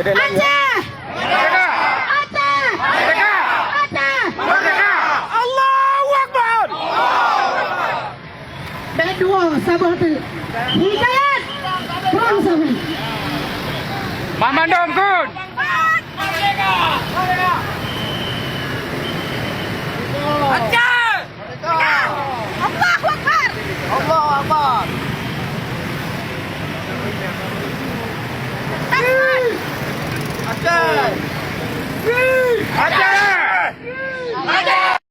Gede lagi. Aceh! Merdeka! Aceh! Merdeka! Aceh! Merdeka! Allahu Akbar! Kedua Sabah tu. Hidayat! Pulang sampai. Mamandom Kun! Aceh!